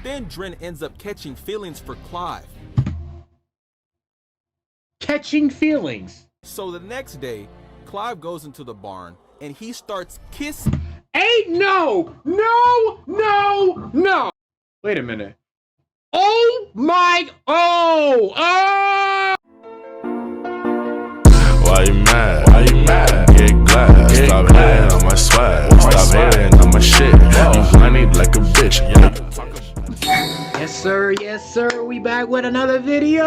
Then Dren ends up catching feelings for Clive. Catching feelings. So the next day, Clive goes into the barn and he starts kissing. Hey, no! Wait a minute. Oh my, Why you mad? Why you mad? Get glad. Stop hating on my swag. Stop hating on my shit. You whiny like a bitch. Yes sir, we back with another video!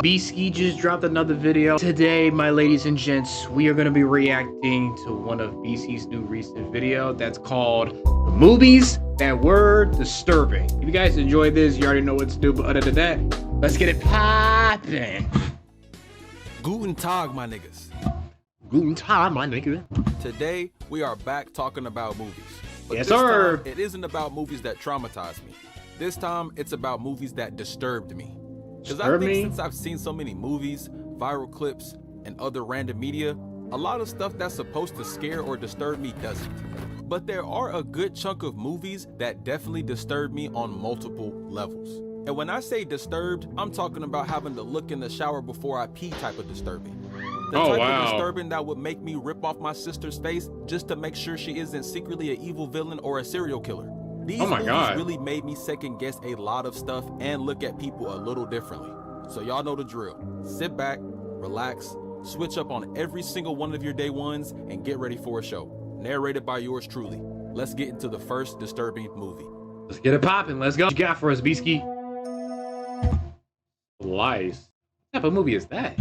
Beasky just dropped another video. Today, my ladies and gents, we are gonna be reacting to one of Beasky's new recent video that's called The Movies That Were Disturbing. If you guys enjoyed this, you already know what to do, but other than that, let's get it poppin'. Guten Tag, my niggas. Guten Tag, my nigga. Today, we are back talking about movies. But Yes, this sir. time, it isn't about movies that traumatized me. This time, it's about movies that disturbed me. Because I think since I've seen so many movies, viral clips, and other random media, a lot of stuff that's supposed to scare or disturb me doesn't. But there are a good chunk of movies that definitely disturb me on multiple levels. And when I say disturbed, I'm talking about having to look in the shower before I pee type of disturbing. The type of disturbing that would make me rip off my sister's face just to make sure she isn't secretly an evil villain or a serial killer. These movies really made me second guess a lot of stuff and look at people a little differently. So y'all know the drill. Sit back, relax, switch up on every single one of your day ones, and get ready for a show. Narrated by yours truly. Let's get into the first disturbing movie. Let's get it poppin', let's go. What you got for us, Beasky? Lies. What type of movie is that?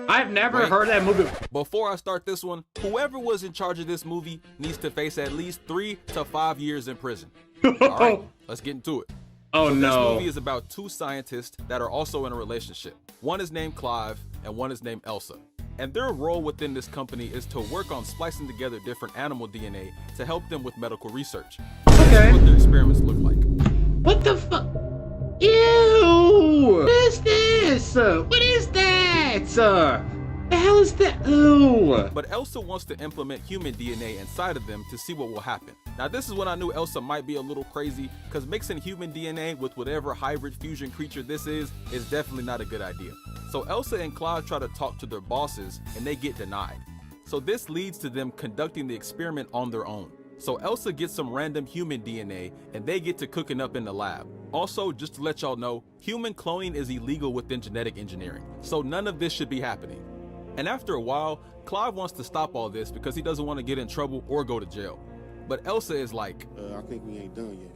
I've never heard that movie. Before I start this one, whoever was in charge of this movie needs to face at least 3 to 5 years in prison. All right, let's get into it. Oh, no. This movie is about two scientists that are also in a relationship. One is named Clive and one is named Elsa. And their role within this company is to work on splicing together different animal DNA to help them with medical research. Okay. This is what their experiments look like. What the fuck? Ew! What is this? What is that? The hell is that? Ew! But Elsa wants to implement human DNA inside of them to see what will happen. Now this is when I knew Elsa might be a little crazy, because mixing human DNA with whatever hybrid fusion creature this is definitely not a good idea. So Elsa and Clive try to talk to their bosses and they get denied. So this leads to them conducting the experiment on their own. So Elsa gets some random human DNA and they get to cooking up in the lab. Also, just to let y'all know, human cloning is illegal within genetic engineering, so none of this should be happening. And after a while, Clive wants to stop all this because he doesn't want to get in trouble or go to jail. But Elsa is like, I think we ain't done yet.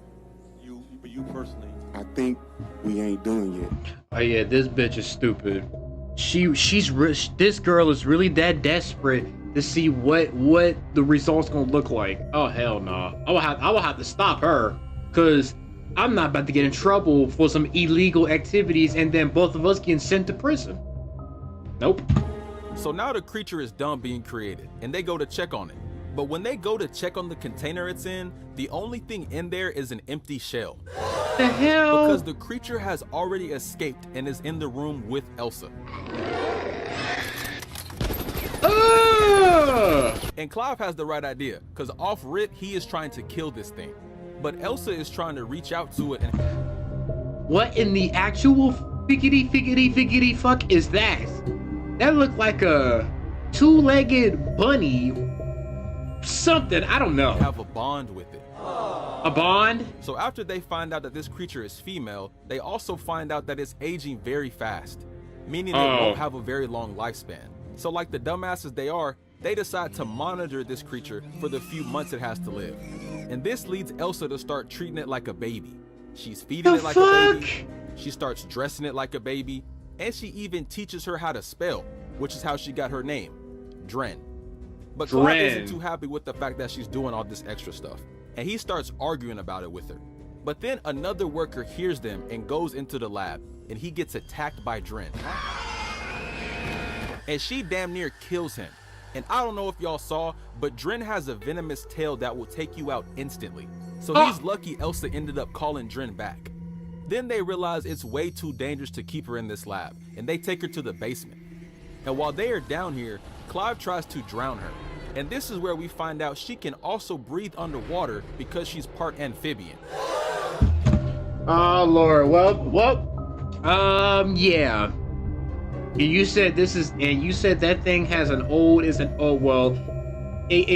You personally? I think we ain't done yet. Oh yeah, this bitch is stupid. This girl is really that desperate to see what the results gonna look like. Oh hell no. I will have to stop her, cause I'm not about to get in trouble for some illegal activities and then both of us getting sent to prison. Nope. So now the creature is done being created and they go to check on it. But when they go to check on the container it's in, the only thing in there is an empty shell. The hell? Because the creature has already escaped and is in the room with Elsa. And Clive has the right idea, because off rip he is trying to kill this thing. But Elsa is trying to reach out to it and... What in the actual figgity fuck is that? That looked like a two-legged bunny. Something, I don't know. Have a bond with it. A bond? So after they find out that this creature is female, they also find out that it's aging very fast, meaning they won't have a very long lifespan. So like the dumbasses they are, they decide to monitor this creature for the few months it has to live. And this leads Elsa to start treating it like a baby. She's feeding it like a baby, she starts dressing it like a baby, and she even teaches her how to spell, which is how she got her name, Dren. But Clive isn't too happy with the fact that she's doing all this extra stuff, and he starts arguing about it with her. But then another worker hears them and goes into the lab, and he gets attacked by Dren. And she damn near kills him. And I don't know if y'all saw, but Dren has a venomous tail that will take you out instantly. So he's lucky Elsa ended up calling Dren back. Then they realize it's way too dangerous to keep her in this lab, and they take her to the basement. And while they are down here, Clive tries to drown her. And this is where we find out she can also breathe underwater because she's part amphibian. Oh Lord, yeah. And you said that thing has an old, it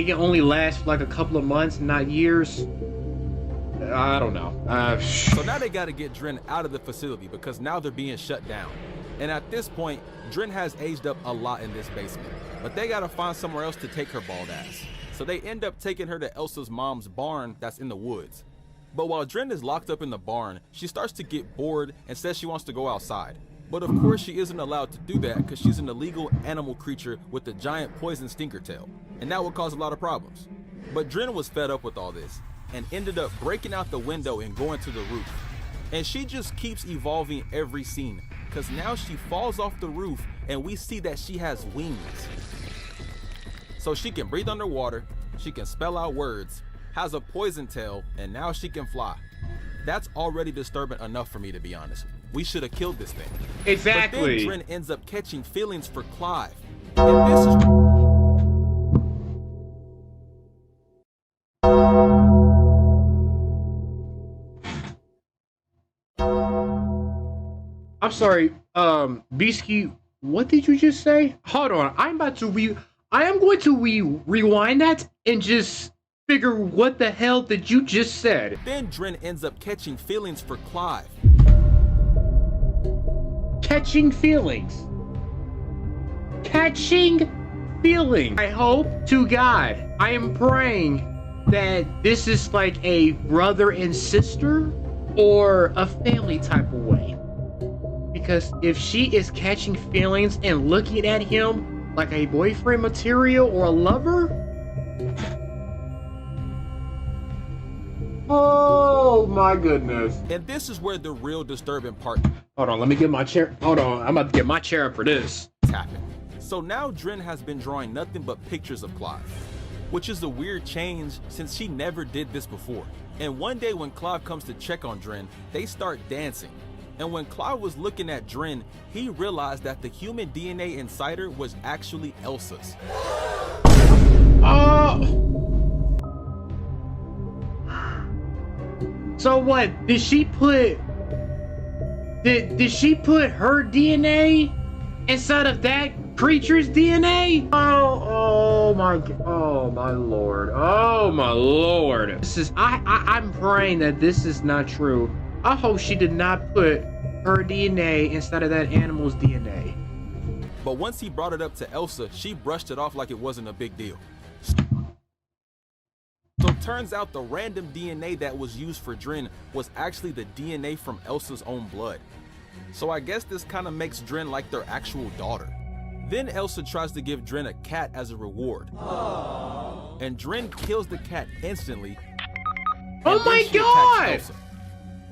can only last for like a couple of months, not years. I don't know. So now they gotta get Dren out of the facility because now they're being shut down. And at this point, Dren has aged up a lot in this basement, but they gotta find somewhere else to take her bald ass. So they end up taking her to Elsa's mom's barn that's in the woods. But while Dren is locked up in the barn, she starts to get bored and says she wants to go outside. But of course she isn't allowed to do that because she's an illegal animal creature with a giant poison stinker tail, and that would cause a lot of problems. But Dren was fed up with all this and ended up breaking out the window and going to the roof. And she just keeps evolving every scene, because now she falls off the roof and we see that she has wings. So she can breathe underwater, she can spell out words, has a poison tail, and now she can fly. That's already disturbing enough for me, to be honest. We should have killed this thing. Exactly. But then Dren ends up catching feelings for Clive. And this is... I'm sorry, Beasky, what did you just say? Hold on, I am going to rewind that and just figure what the hell did you just said. Then Dren ends up catching feelings for Clive. Catching feelings. I hope to God, I am praying that this is like a brother and sister or a family type of way. Because if she is catching feelings and looking at him like a boyfriend material or a lover, oh my goodness. And this is where the real disturbing part. Hold on, let me get my chair. Hold on, I'm about to get my chair up for this. Happened. So now Dren has been drawing nothing but pictures of Clive, which is a weird change since she never did this before. And one day when Clive comes to check on Dren, they start dancing. And when Clive was looking at Dren, he realized that the human DNA inside her was actually Elsa's. So what? Did she put her DNA inside of that creature's DNA? Oh my lord. This is I'm praying that this is not true. I hope she did not put her DNA inside of that animal's DNA. But once he brought it up to Elsa, she brushed it off like it wasn't a big deal. So it turns out the random DNA that was used for Dren was actually the DNA from Elsa's own blood. So I guess this kind of makes Dren like their actual daughter. Then Elsa tries to give Dren a cat as a reward. Aww. And Dren kills the cat instantly. Oh my god!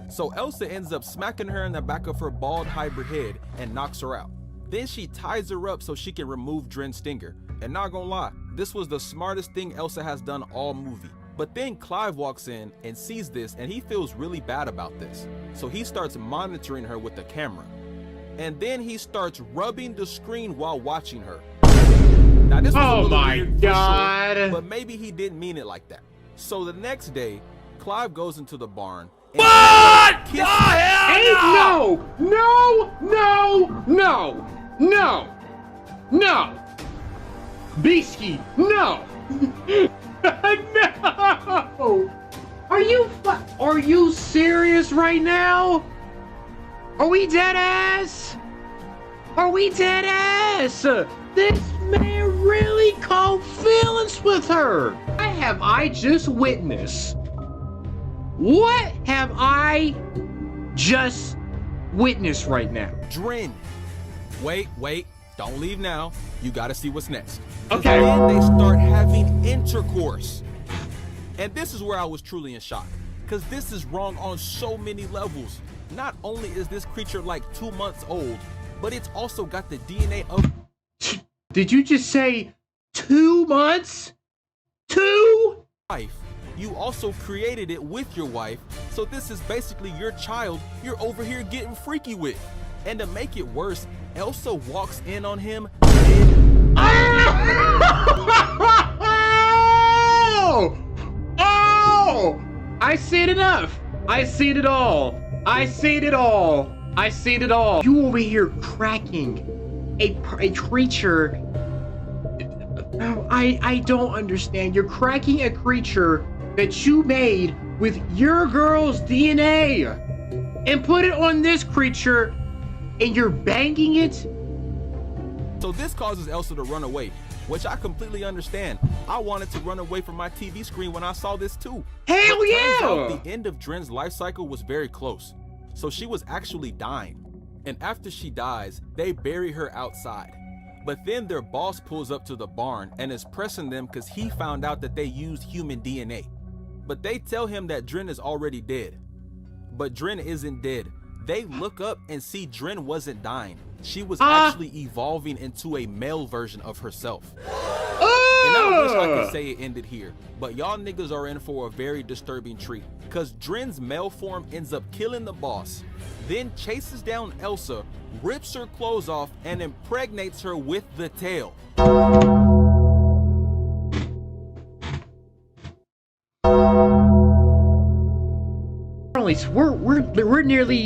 So Elsa ends up smacking her in the back of her bald hybrid head and knocks her out. Then she ties her up so she can remove Dren's stinger. And not gonna lie, this was the smartest thing Elsa has done all movie. But then Clive walks in and sees this and he feels really bad about this. So he starts monitoring her with the camera. And then he starts rubbing the screen while watching her. Now this was a little weird for sure, but maybe he didn't mean it like that. So the next day, Clive goes into the barn. What? No! Beasky, no! No! Are you serious right now? Are we dead ass? This man really caught feelings with her. What have I just witnessed right now? Dren. Wait, don't leave now. You gotta see what's next. Okay. Then they start having intercourse. And this is where I was truly in shock, because this is wrong on so many levels. Not only is this creature like 2 months old, but it's also got the DNA of... Did you just say 2 months? 2? Wife. You also created it with your wife, so this is basically your child you're over here getting freaky with. And to make it worse, Elsa walks in on him and... I seen enough. I seen it all. I seen it all. I seen it all. You over here cracking a creature. I don't understand. You're cracking a creature that you made with your girl's DNA and put it on this creature, and you're banging it. So this causes Elsa to run away, which I completely understand. I wanted to run away from my TV screen when I saw this too. Hell But yeah! turns out the end of Dren's life cycle was very close. So she was actually dying. And after she dies, they bury her outside. But then their boss pulls up to the barn and is pressing them because he found out that they used human DNA. But they tell him that Dren is already dead. But Dren isn't dead. They look up and see Dren wasn't dying. She was actually evolving into a male version of herself. And I wish I could say it ended here, but y'all niggas are in for a very disturbing treat, cause Dren's male form ends up killing the boss, then chases down Elsa, rips her clothes off, and impregnates her with the tail.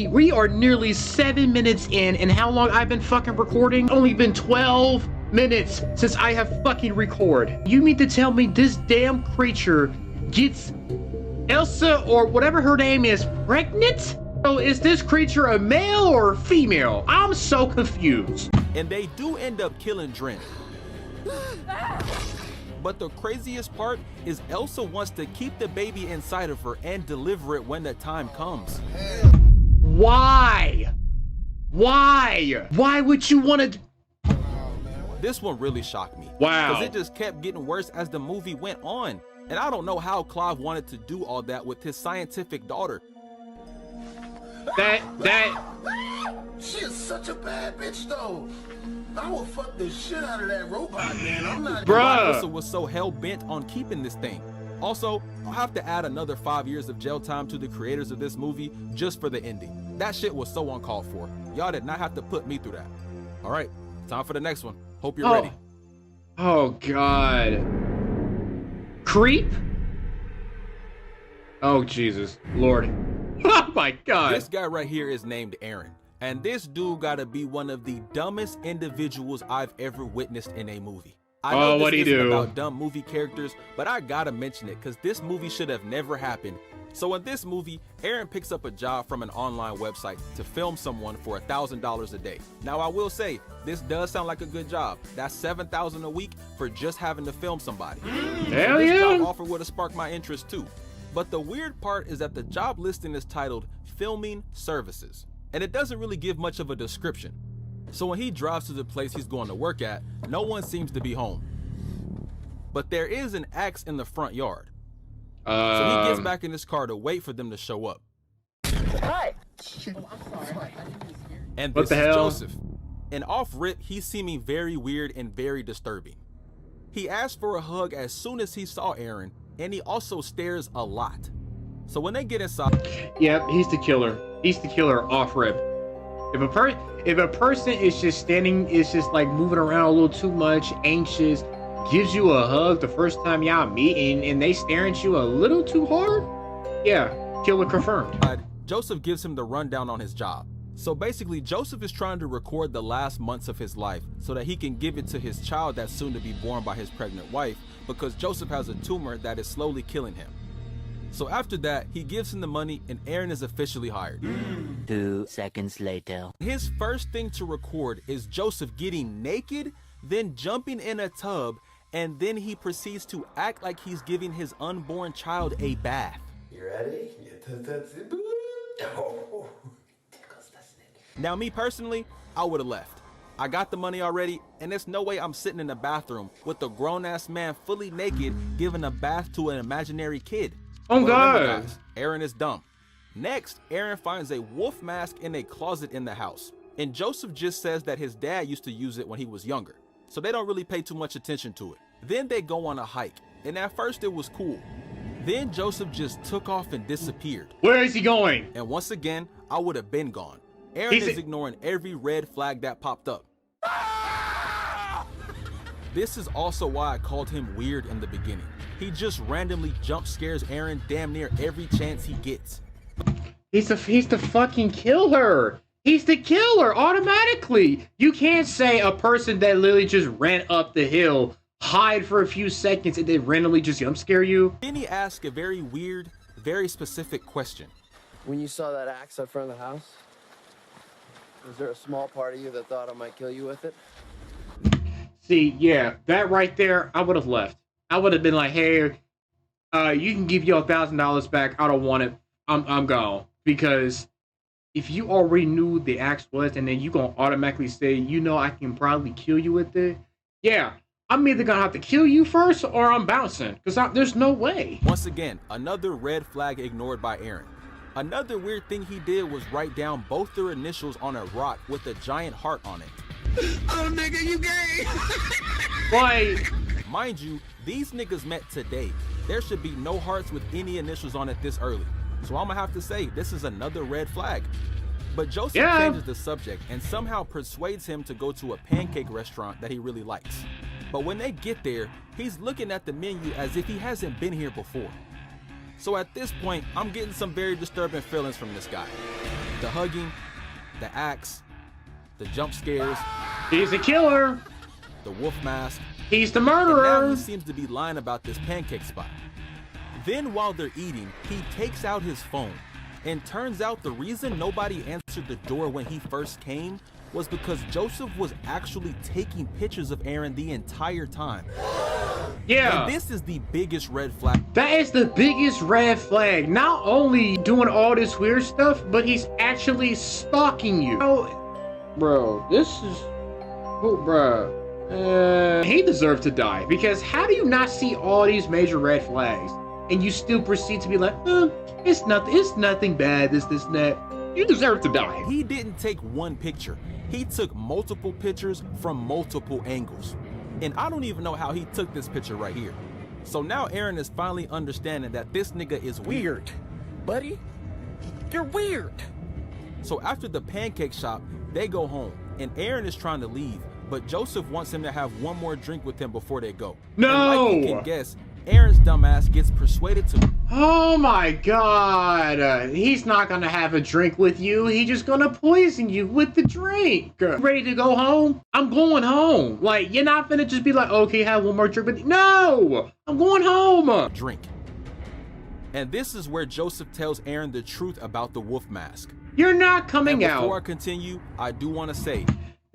We are nearly 7 minutes in, and how long I've been fucking recording? Only been 12 minutes since I have fucking record. You mean to tell me this damn creature gets Elsa, or whatever her name is, pregnant? So is this creature a male or a female? I'm so confused. And they do end up killing Dren. But the craziest part is Elsa wants to keep the baby inside of her and deliver it when the time comes. Why? Why? Why would you want to? This one really shocked me. Wow. Because it just kept getting worse as the movie went on. And I don't know how Clive wanted to do all that with his scientific daughter. She is such a bad bitch though. I will fuck the shit out of that robot, man. I'm not. Bruh. Elsa was so hell-bent on keeping this thing. Also, I'll have to add another 5 years of jail time to the creators of this movie just for the ending. That shit was so uncalled for. Y'all did not have to put me through that. All right, time for the next one. Hope you're ready. Oh God. Creep? Oh Jesus, Lord. Oh my God. This guy right here is named Aaron. And this dude gotta be one of the dumbest individuals I've ever witnessed in a movie. I know what'd he this isn't do? about dumb movie characters, but I gotta mention it because this movie should have never happened. So in this movie, Aaron picks up a job from an online website to film someone for $1,000 a day. Now I will say, this does sound like a good job. That's $7,000 a week for just having to film somebody. Hell This yeah. job offer would have sparked my interest too. But the weird part is that the job listing is titled Filming Services. And it doesn't really give much of a description. So when he drives to the place he's going to work at, no one seems to be home. But there is an axe in the front yard. So he gets back in his car to wait for them to show up. Hi. And What this the is hell? Joseph. And off rip, he's seeming very weird and very disturbing. He asked for a hug as soon as he saw Aaron, and he also stares a lot. So when they get inside, Yep, he's the killer. He's the killer off rip. If a person is just standing, is just like moving around a little too much, anxious, gives you a hug the first time y'all meet, and they staring at you a little too hard, yeah, killer confirmed. Joseph gives him the rundown on his job. So basically, Joseph is trying to record the last months of his life so that he can give it to his child that's soon to be born by his pregnant wife, because Joseph has a tumor that is slowly killing him. So after that, he gives him the money and Aaron is officially hired. 2 seconds later. His first thing to record is Joseph getting naked, then jumping in a tub, and then he proceeds to act like he's giving his unborn child a bath. You ready? Now me personally, I would have left. I got the money already, and there's no way I'm sitting in the bathroom with a grown-ass man fully naked giving a bath to an imaginary kid. Oh But remember, God. guys, Aaron is dumb. Next, Aaron finds a wolf mask in a closet in the house, and Joseph just says that his dad used to use it when he was younger, so they don't really pay too much attention to it. Then they go on a hike, and at first it was cool. Then Joseph just took off and disappeared. Where is he going? And once again, I would have been gone. Aaron is ignoring every red flag that popped up. This is also why I called him weird in the beginning. He just randomly jump scares Aaron damn near every chance he gets. He's the fucking killer. He's the killer automatically. You can't say a person that literally just ran up the hill, hide for a few seconds, and then randomly just jump scare you. Then he asked a very weird, very specific question. When you saw that axe out front of the house, was there a small part of you that thought I might kill you with it? See, yeah, that right there, I would have left. I would have been like, hey, you can give your $1,000 back. I don't want it. I'm gone. Because if you already knew the axe was, and then you gonna automatically say, you know, I can probably kill you with it. Yeah, I'm either gonna have to kill you first or I'm bouncing. Because there's no way. Once again, another red flag ignored by Aaron. Another weird thing he did was write down both their initials on a rock with a giant heart on it. Oh, nigga, you gay! Like, mind you, these niggas met today. There should be no hearts with any initials on it this early. So I'm gonna have to say, this is another red flag. But Joseph changes the subject and somehow persuades him to go to a pancake restaurant that he really likes. But when they get there, he's looking at the menu as if he hasn't been here before. So at this point, I'm getting some very disturbing feelings from this guy. The hugging, the axe, the jump scares. he's a killer. The wolf mask. He's the And now murderer. he seems to be lying about this pancake spot. Then while they're eating, he takes out his phone. And turns out the reason nobody answered the door when he first came was because Joseph was actually taking pictures of Aaron the entire time. Yeah. And this is the biggest red flag. That is the biggest red flag. Not only doing all this weird stuff, but he's actually stalking you. Bro, this is... Oh, bro. He deserved to die. Because how do you not see all these major red flags? And you still proceed to be like, it's nothing bad, this, that. You deserve to die. He didn't take one picture. He took multiple pictures from multiple angles. And I don't even know how he took this picture right here. So now Aaron is finally understanding that this nigga is weird. Buddy, you're weird. So after the pancake shop, they go home. And Aaron is trying to leave, but Joseph wants him to have one more drink with him before they go. No! And like you can guess, Aaron's dumbass gets persuaded to... Oh my god. He's not gonna have a drink with you. He's just gonna poison you with the drink. Ready to go home? I'm going home. Like, you're not gonna just be like, okay, have one more drink with you. No! I'm going home. Drink. And this is where Joseph tells Aaron the truth about the wolf mask. You're not coming and out. Before I continue, I do want to say...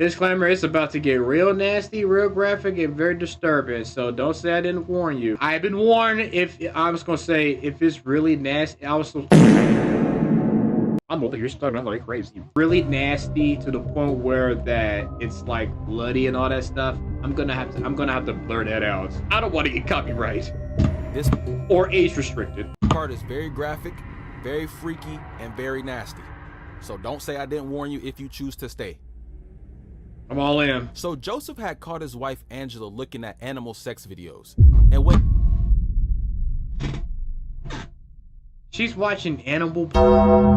Disclaimer, it's about to get real nasty, real graphic, and very disturbing. So don't say I didn't warn you. I have been warned. If I was gonna say, if it's really nasty, I'm over here starting like crazy. Really nasty to the point where that it's like bloody and all that stuff. I'm gonna have to blur that out. I don't want to get copyright. This or age restricted. part is very graphic, very freaky, and very nasty. So don't say I didn't warn you if you choose to stay. I'm all in. So Joseph had caught his wife Angela looking at animal sex videos. And when she's watching Animal...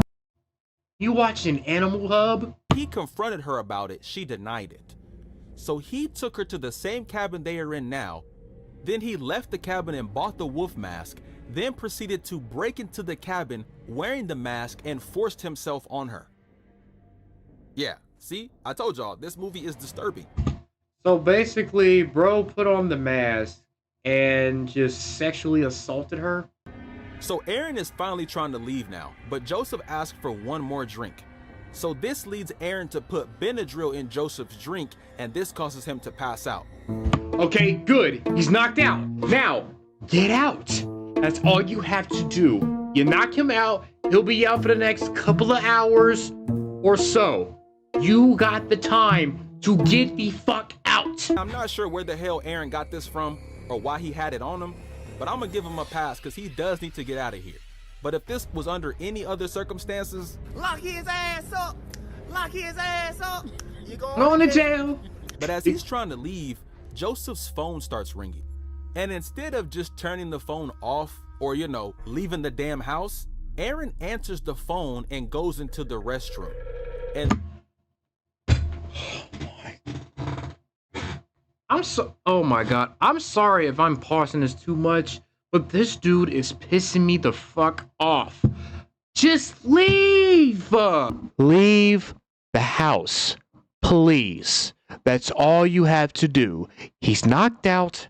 You watching Animal Hub? he confronted her about it, she denied it. So he took her to the same cabin they are in now. Then he left the cabin and bought the wolf mask, then proceeded to break into the cabin wearing the mask and forced himself on her. Yeah. See, I told y'all, this movie is disturbing. So basically, bro put on the mask and just sexually assaulted her. So Aaron is finally trying to leave now, but Joseph asked for one more drink. So this leads Aaron to put Benadryl in Joseph's drink, and this causes him to pass out. Okay, good. He's knocked out. Now, get out. That's all you have to do. You knock him out, he'll be out for the next couple of hours or so. You got the time to get the fuck out. I'm not sure where the hell Aaron got this from or why he had it on him, but I'm gonna give him a pass because he does need to get out of here. But if this was under any other circumstances, Lock his ass up. Lock his ass up. You going to jail. But as he's trying to leave, Joseph's phone starts ringing. And instead of just turning the phone off or, you know, leaving the damn house, Aaron answers the phone and goes into the restroom. And oh my god, I'm sorry if I'm pausing this too much, But this dude is pissing me the fuck off. Just leave! Leave the house, please. That's all you have to do. He's knocked out.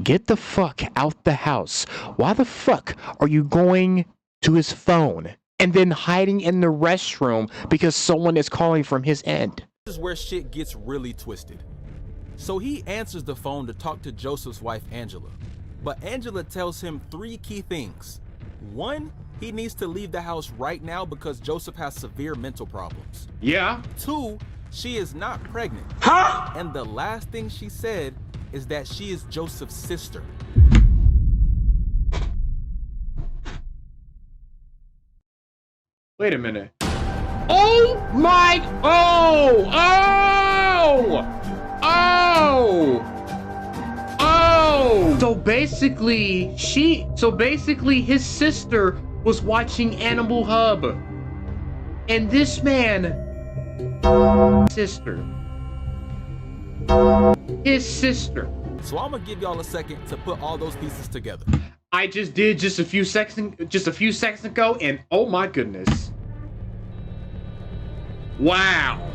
Get the fuck out the house. Why the fuck are you going to his phone and then hiding in the restroom because someone is calling from his end? This is where shit gets really twisted. So he answers the phone to talk to Joseph's wife, Angela. But Angela tells him 3 key things. 1, he needs to leave the house right now because Joseph has severe mental problems. Yeah. 2, she is not pregnant. Huh? And the last thing she said is that she is Joseph's sister. Wait a minute. Oh my, oh! So basically his sister was watching Animal Hub. And this man, his sister. So I'm gonna give y'all a second to put all those pieces together. I just did just a few seconds ago, and oh my goodness. Wow.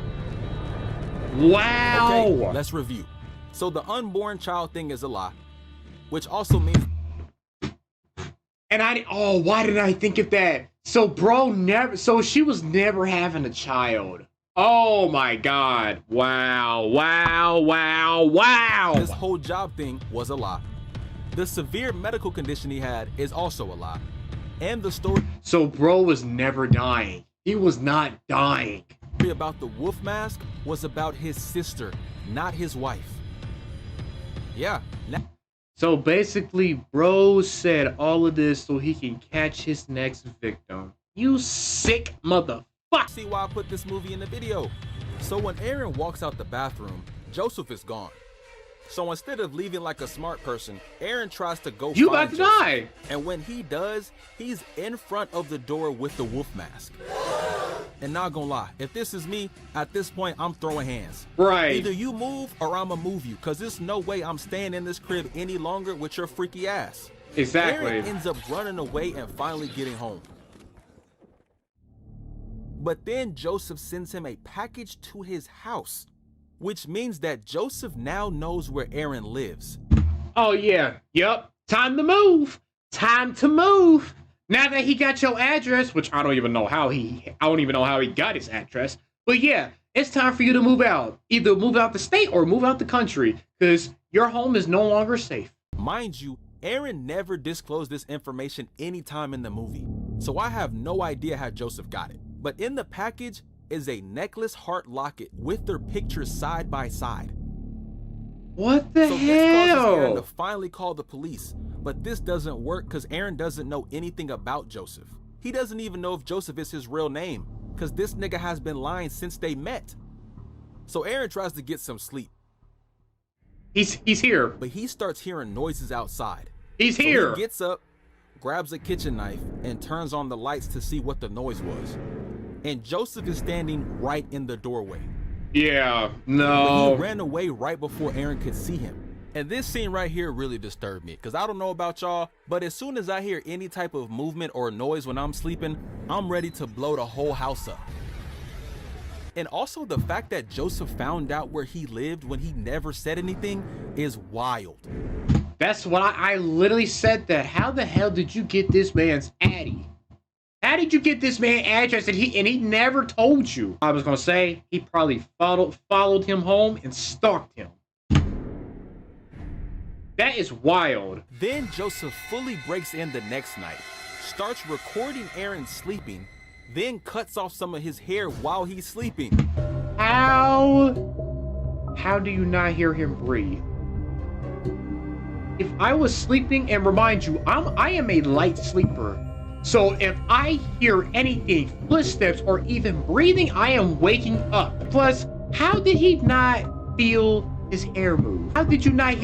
Okay, let's review. So the unborn child thing is a lie, which also means. And why didn't I think of that? So she was never having a child. Oh my God. Wow. This whole job thing was a lie. The severe medical condition he had is also a lie. And the story. So bro was never dying. He was not dying. About the wolf mask was about his sister, not his wife. Yeah. So basically, bro said all of this so he can catch his next victim. You sick motherfucker. See why I put this movie in the video. So when Aaron walks out the bathroom, Joseph is gone. So instead of leaving like a smart person, Aaron tries to go You find about to Joseph. die. And when he does, he's in front of the door with the wolf mask. And not gonna lie, if this is me, at this point, I'm throwing hands. Right. Either you move or I'ma move you, cause there's no way I'm staying in this crib any longer with your freaky ass. Exactly. Aaron ends up running away and finally getting home. But then Joseph sends him a package to his house, which means that Joseph now knows where Aaron lives. Oh yeah, yep. Time to move. Time to move. Now that he got your address, which I don't even know how he got his address, but yeah, it's time for you to move out. Either move out the state or move out the country, because your home is no longer safe. Mind you, Aaron never disclosed this information anytime in the movie, so I have no idea how Joseph got it. But in the package is a necklace heart locket with their pictures side by side. What the hell? This causes Aaron to finally call the police, but this doesn't work because Aaron doesn't know anything about Joseph. He doesn't even know if Joseph is his real name, because this nigga has been lying since they met. So Aaron tries to get some sleep. He's here. But he starts hearing noises outside. He's here. He gets up, grabs a kitchen knife, and turns on the lights to see what the noise was. And Joseph is standing right in the doorway. Yeah, But no. he ran away right before Aaron could see him. And this scene right here really disturbed me, because I don't know about y'all, but as soon as I hear any type of movement or noise when I'm sleeping, I'm ready to blow the whole house up. And also the fact that Joseph found out where he lived when he never said anything is wild. That's what I literally said that. How the hell did you get this man's addy? How did you get this man's address and he never told you? I was gonna say he probably followed him home and stalked him. That is wild. Then Joseph fully breaks in the next night, starts recording Aaron sleeping, then cuts off some of his hair while he's sleeping. How do you not hear him breathe? If I was sleeping, and remind you, I am a light sleeper. So if I hear anything, footsteps, or even breathing, I am waking up. Plus, how did he not feel his hair move? How did you not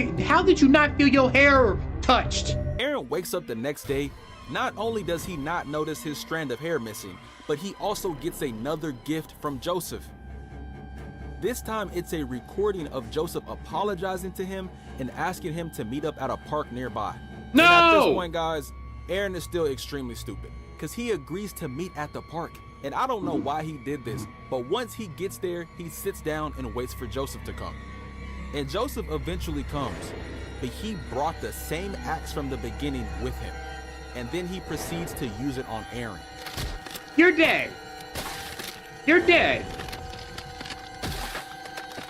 feel your hair touched? Aaron wakes up the next day. Not only does he not notice his strand of hair missing, but he also gets another gift from Joseph. This time it's a recording of Joseph apologizing to him and asking him to meet up at a park nearby. And at this No! point, guys, Aaron is still extremely stupid because he agrees to meet at the park. And I don't know why he did this, but once he gets there, he sits down and waits for Joseph to come. And Joseph eventually comes, but he brought the same axe from the beginning with him. And then he proceeds to use it on Aaron. You're dead. You're dead.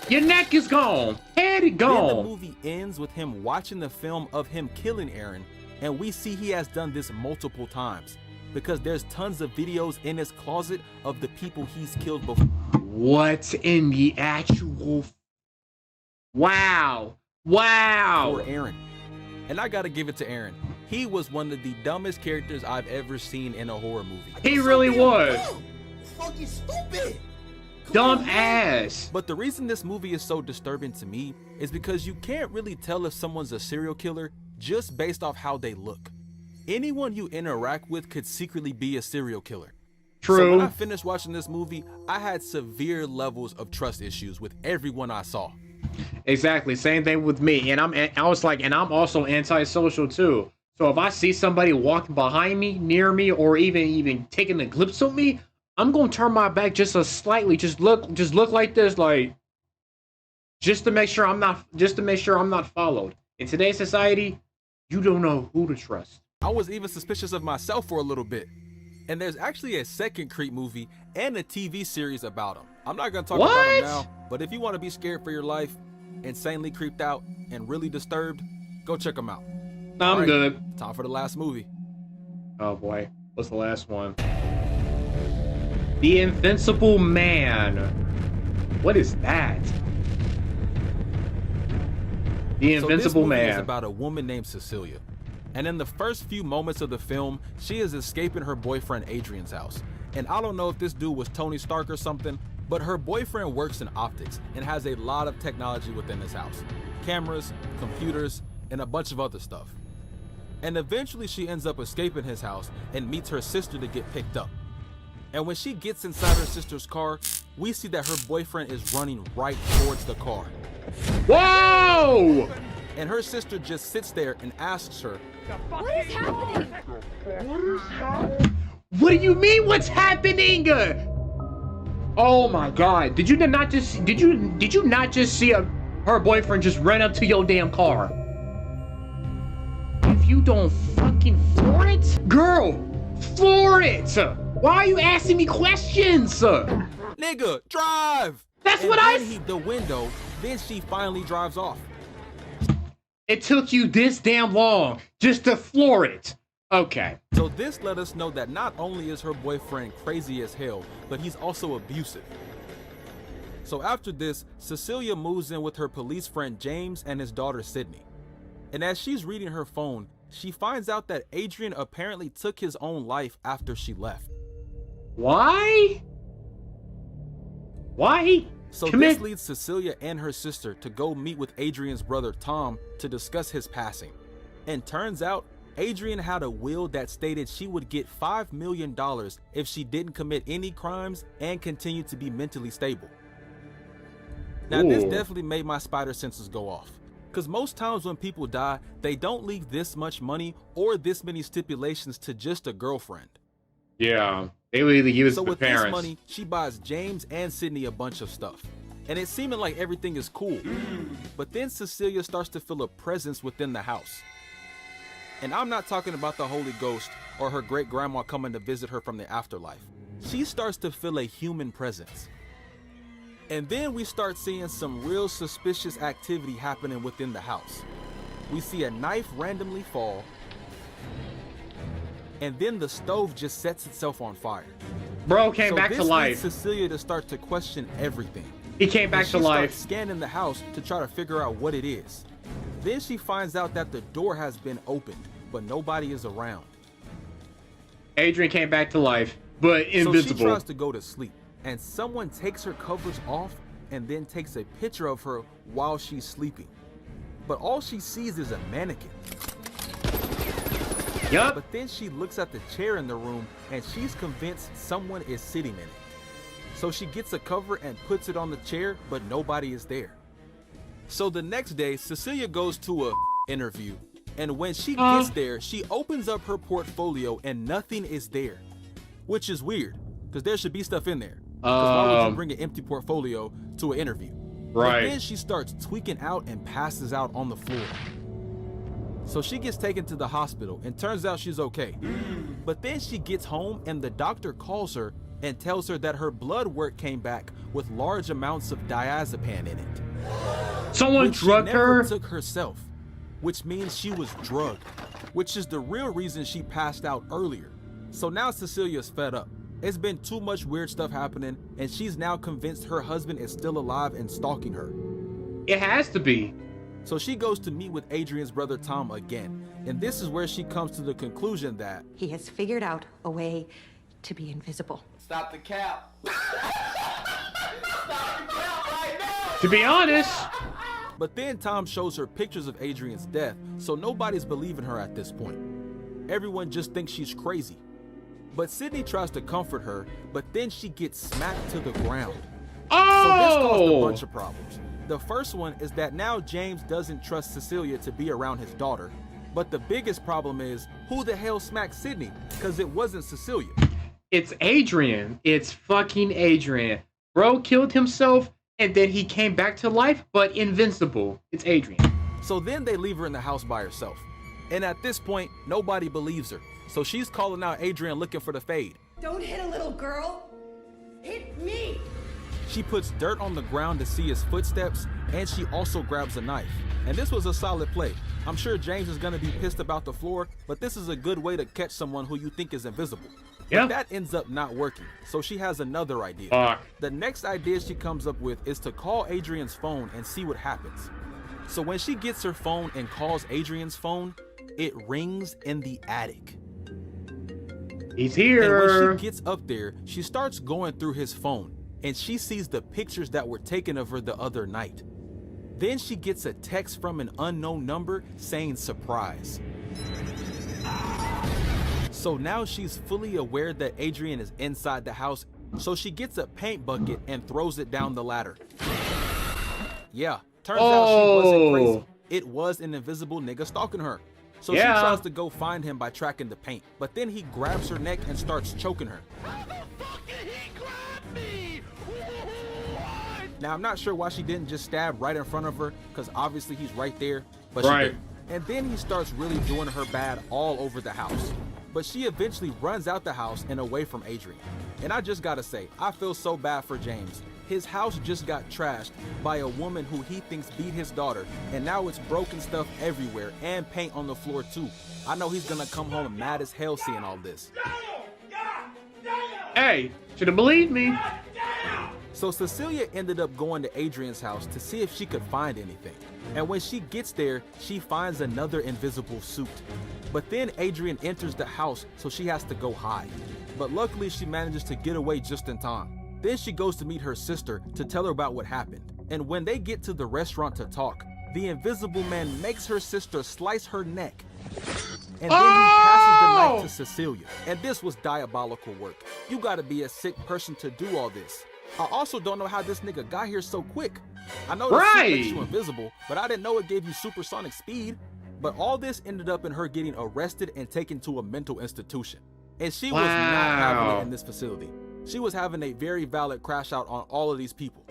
Your neck is gone. Head is gone. Then the movie ends with him watching the film of him killing Aaron, and we see he has done this multiple times because there's tons of videos in his closet of the people he's killed before. What in the actual... Wow. Wow. For Aaron. And I gotta give it to Aaron. He was one of the dumbest characters I've ever seen in a horror movie. He really was. Fucking stupid. Dumb ass. But the reason this movie is so disturbing to me is because you can't really tell if someone's a serial killer just based off how they look. Anyone you interact with could secretly be a serial killer. True. So when I finished watching this movie, I had severe levels of trust issues with everyone I saw. Exactly. Same thing with me. And I'm also antisocial too. So if I see somebody walking behind me, near me, or even taking a glimpse of me, I'm gonna turn my back just a slightly, just look like this, like just to make sure I'm not followed. In today's society, you don't know who to trust. I was even suspicious of myself for a little bit. And there's actually a second Creep movie and a TV series about him. I'm not gonna talk about him now, but if you want to be scared for your life, insanely creeped out, and really disturbed, go check them out. I'm right, good. Time for the last movie. Oh boy, what's the last one? The Invincible Man. What is that? The Invincible this movie Man is about a woman named Cecilia. And in the first few moments of the film, she is escaping her boyfriend Adrian's house. And I don't know if this dude was Tony Stark or something, but her boyfriend works in optics and has a lot of technology within his house. Cameras, computers, and a bunch of other stuff. And eventually she ends up escaping his house and meets her sister to get picked up. And when she gets inside her sister's car, we see that her boyfriend is running right towards the car. Whoa! And her sister just sits there and asks her, "What is happening?" What do you mean what's happening? Oh my god. Did you not just see her boyfriend just run up to your damn car? If you don't fucking floor it, girl, floor it. Why are you asking me questions? "Nigga, drive!" That's and what then he the window, then she finally drives off. It took you this damn long just to floor it. Okay. So this let us know that not only is her boyfriend crazy as hell, but he's also abusive. So after this, Cecilia moves in with her police friend James and his daughter Sydney. And as she's reading her phone, she finds out that Adrian apparently took his own life after she left. Why? Why? So this leads Cecilia and her sister to go meet with Adrian's brother Tom to discuss his passing. And turns out, Adrian had a will that stated she would get $5 million if she didn't commit any crimes and continue to be mentally stable. Now this definitely made my spider senses go off. Because most times when people die, they don't leave this much money or this many stipulations to just a girlfriend. Yeah, they would either give it to the parents. So with this money, she buys James and Sydney a bunch of stuff. And it's seeming like everything is cool. But then Cecilia starts to feel a presence within the house. And I'm not talking about the Holy Ghost or her great-grandma coming to visit her from the afterlife. She starts to feel a human presence. And then we start seeing some real suspicious activity happening within the house. We see a knife randomly fall, and then the stove just sets itself on fire. Bro came back to life. So this leads Cecilia to start to question everything. He came back to life. She starts scanning the house to try to figure out what it is. Then she finds out that the door has been opened, but nobody is around. Adrian came back to life, but invisible. So she tries to go to sleep, and someone takes her covers off and then takes a picture of her while she's sleeping. But all she sees is a mannequin. Yup. But then she looks at the chair in the room and she's convinced someone is sitting in it. So she gets a cover and puts it on the chair, but nobody is there. So the next day, Cecilia goes to a interview And when she gets there, she opens up her portfolio and nothing is there, which is weird because there should be stuff in there. Because why would you bring an empty portfolio to an interview? Right. But then she starts tweaking out and passes out on the floor. So she gets taken to the hospital and turns out she's okay. But then she gets home and the doctor calls her and tells her that her blood work came back with large amounts of diazepam in it. Someone drugged her? She never took herself, which means she was drugged, which is the real reason she passed out earlier. So now Cecilia's fed up. It's been too much weird stuff happening, and she's now convinced her husband is still alive and stalking her. It has to be. So she goes to meet with Adrian's brother Tom again, and this is where she comes to the conclusion that he has figured out a way to be invisible. Stop the cap. Stop the cap right now. To be honest. But then Tom shows her pictures of Adrian's death, so nobody's believing her at this point. Everyone just thinks she's crazy. But Sydney tries to comfort her, but then she gets smacked to the ground. Oh! So this caused a bunch of problems. The first one is that now James doesn't trust Cecilia to be around his daughter. But the biggest problem is, who the hell smacked Sydney? Because it wasn't Cecilia. It's Adrian. It's fucking Adrian. Bro killed himself and then he came back to life, but invincible. It's Adrian. So then they leave her in the house by herself. And at this point, nobody believes her. So she's calling out Adrian looking for the fade. Don't hit a little girl. Hit me. She puts dirt on the ground to see his footsteps, and she also grabs a knife. And this was a solid play. I'm sure James is gonna be pissed about the floor, but this is a good way to catch someone who you think is invisible. Yeah. But that ends up not working, so she has another idea. The next idea she comes up with is to call Adrian's phone and see what happens. So when she gets her phone and calls Adrian's phone, it rings in the attic. He's here. And when she gets up there, she starts going through his phone, and she sees the pictures that were taken of her the other night. Then she gets a text from an unknown number saying surprise. So now she's fully aware that Adrian is inside the house, so she gets a paint bucket and throws it down the ladder. Yeah, turns out she wasn't crazy. It was an invisible nigga stalking her. So she tries to go find him by tracking the paint, but then he grabs her neck and starts choking her. Now, I'm not sure why she didn't just stab right in front of her, because obviously he's right there, but she did. And then he starts really doing her bad all over the house. But she eventually runs out the house and away from Adrian. And I just gotta say, I feel so bad for James. His house just got trashed by a woman who he thinks beat his daughter, and now it's broken stuff everywhere and paint on the floor too. I know he's gonna come home mad as hell seeing all this. Hey, should have believed me. So Cecilia ended up going to Adrian's house to see if she could find anything. And when she gets there, she finds another invisible suit. But then Adrian enters the house, so she has to go hide. But luckily she manages to get away just in time. Then she goes to meet her sister to tell her about what happened. And when they get to the restaurant to talk, the invisible man makes her sister slice her neck. And then he passes the knife to Cecilia. And this was diabolical work. You gotta be a sick person to do all this. I also don't know how this nigga got here so quick. I know the suit makes you invisible, but I didn't know it gave you supersonic speed. But all this ended up in her getting arrested and taken to a mental institution. And she was not having it in this facility. She was having a very valid crash out on all of these people.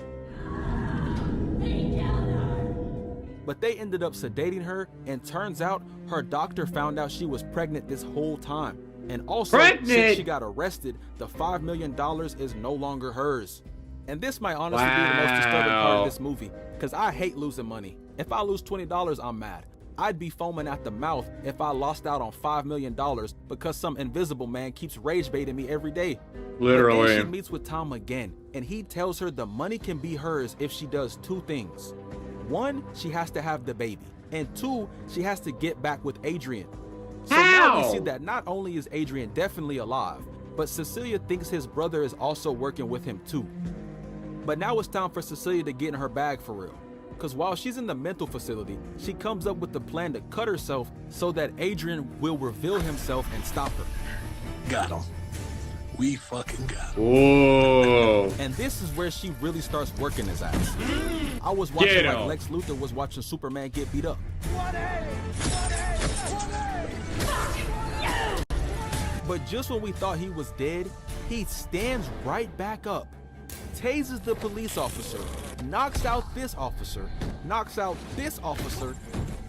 But they ended up sedating her, and turns out her doctor found out she was pregnant this whole time. And also, since she got arrested, the $5 million is no longer hers. And this might honestly be the most disturbing part of this movie, because I hate losing money. If I lose $20, I'm mad. I'd be foaming at the mouth if I lost out on $5 million because some invisible man keeps rage baiting me every day. Literally. But then she meets with Tom again, and he tells her the money can be hers if she does two things. One, she has to have the baby. And two, she has to get back with Adrian. So now we see that not only is Adrian definitely alive, but Cecilia thinks his brother is also working with him too. But now it's time for Cecilia to get in her bag for real. Because while she's in the mental facility, she comes up with the plan to cut herself so that Adrian will reveal himself and stop her. Got him. we fucking got. Whoa. And this is where she really starts working his ass. I was watching like Lex Luthor was watching Superman get beat up. But just when we thought he was dead, he stands right back up, tases the police officer, knocks out this officer, knocks out this officer,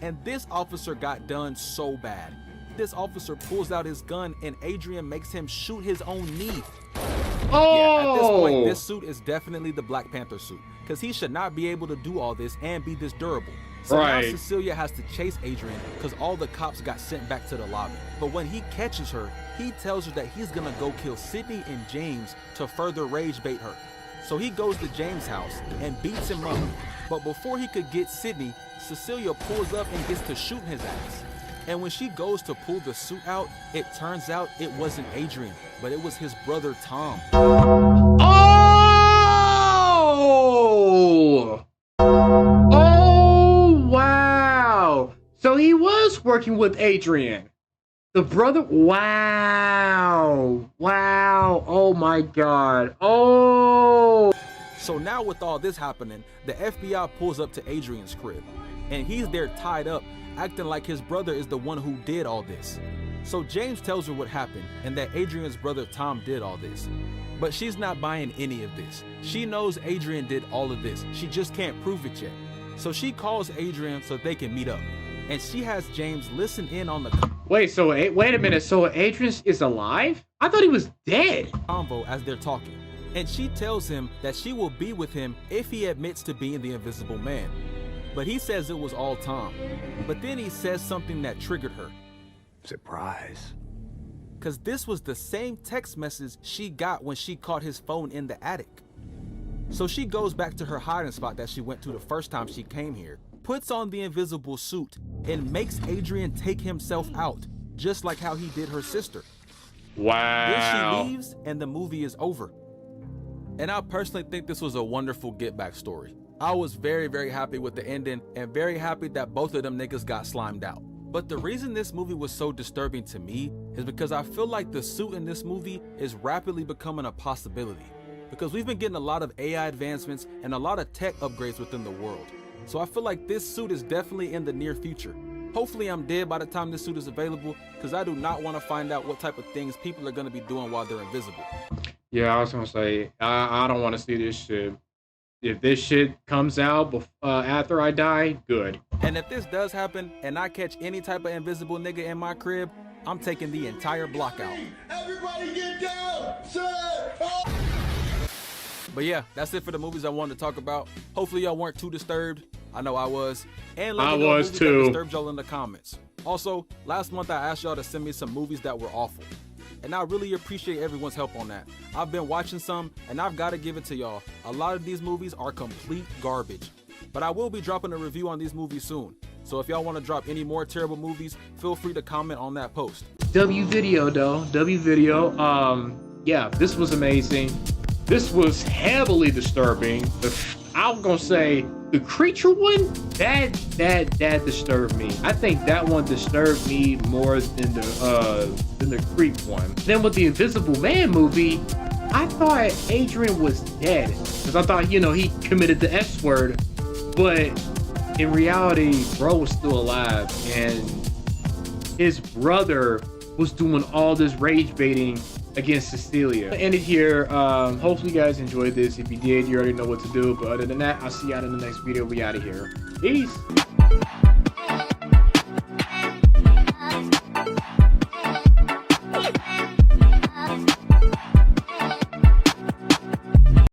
and this officer got done so bad. This officer pulls out his gun and Adrian makes him shoot his own knee. Oh! Yeah, at this point, this suit is definitely the Black Panther suit, because he should not be able to do all this and be this durable. So now Cecilia has to chase Adrian because all the cops got sent back to the lobby. But when he catches her, he tells her that he's gonna go kill Sydney and James to further rage bait her. So he goes to James' house and beats him up. But before he could get Sydney, Cecilia pulls up and gets to shooting his ass. And when she goes to pull the suit out, it turns out it wasn't Adrian, but it was his brother Tom. Oh! Oh, wow. So he was working with Adrian. The brother, wow. Wow, oh my God, oh. So now with all this happening, the FBI pulls up to Adrian's crib, and he's there tied up, acting like his brother is the one who did all this. So James tells her what happened and that Adrian's brother Tom did all this. But she's not buying any of this. She knows Adrian did all of this. She just can't prove it yet. So she calls Adrian so they can meet up. And she has James listen in on the wait a minute. So Adrian is alive? I thought he was dead. Convo as they're talking. And she tells him that she will be with him if he admits to being the Invisible Man. But he says it was all Tom. But then he says something that triggered her. Surprise. Because this was the same text message she got when she caught his phone in the attic. So she goes back to her hiding spot that she went to the first time she came here, puts on the invisible suit, and makes Adrian take himself out, just like how he did her sister. Wow. Then she leaves and the movie is over. And I personally think this was a wonderful get back story. I was very, very happy with the ending and very happy that both of them niggas got slimed out. But the reason this movie was so disturbing to me is because I feel like the suit in this movie is rapidly becoming a possibility. Because we've been getting a lot of AI advancements and a lot of tech upgrades within the world. So I feel like this suit is definitely in the near future. Hopefully I'm dead by the time this suit is available, because I do not want to find out what type of things people are going to be doing while they're invisible. Yeah, I was going to say, I don't want to see this shit. If this shit comes out after I die, good. And if this does happen and I catch any type of invisible nigga in my crib, I'm taking the entire block out. Everybody get down, sir! But yeah, that's it for the movies I wanted to talk about. Hopefully y'all weren't too disturbed. I know I was. And let me know movies that disturbed y'all in the comments. Also, last month I asked y'all to send me some movies that were awful. And I really appreciate everyone's help on that. I've been watching some, and I've got to give it to y'all. A lot of these movies are complete garbage. But I will be dropping a review on these movies soon. So if y'all want to drop any more terrible movies, feel free to comment on that post. W video though, W video. Yeah, this was amazing. This was heavily disturbing. I'm gonna say the creature one, that disturbed me. I think that one disturbed me more than the creep one. Then with the Invisible Man movie, I thought Adrian was dead because I thought, you know, he committed the S word, but in reality, bro was still alive, and his brother was doing all this rage baiting against Cecilia. I'll end it here. Hopefully you guys enjoyed this. If you did, you already know what to do. But other than that, I'll see you out in the next video. We out of here. Peace.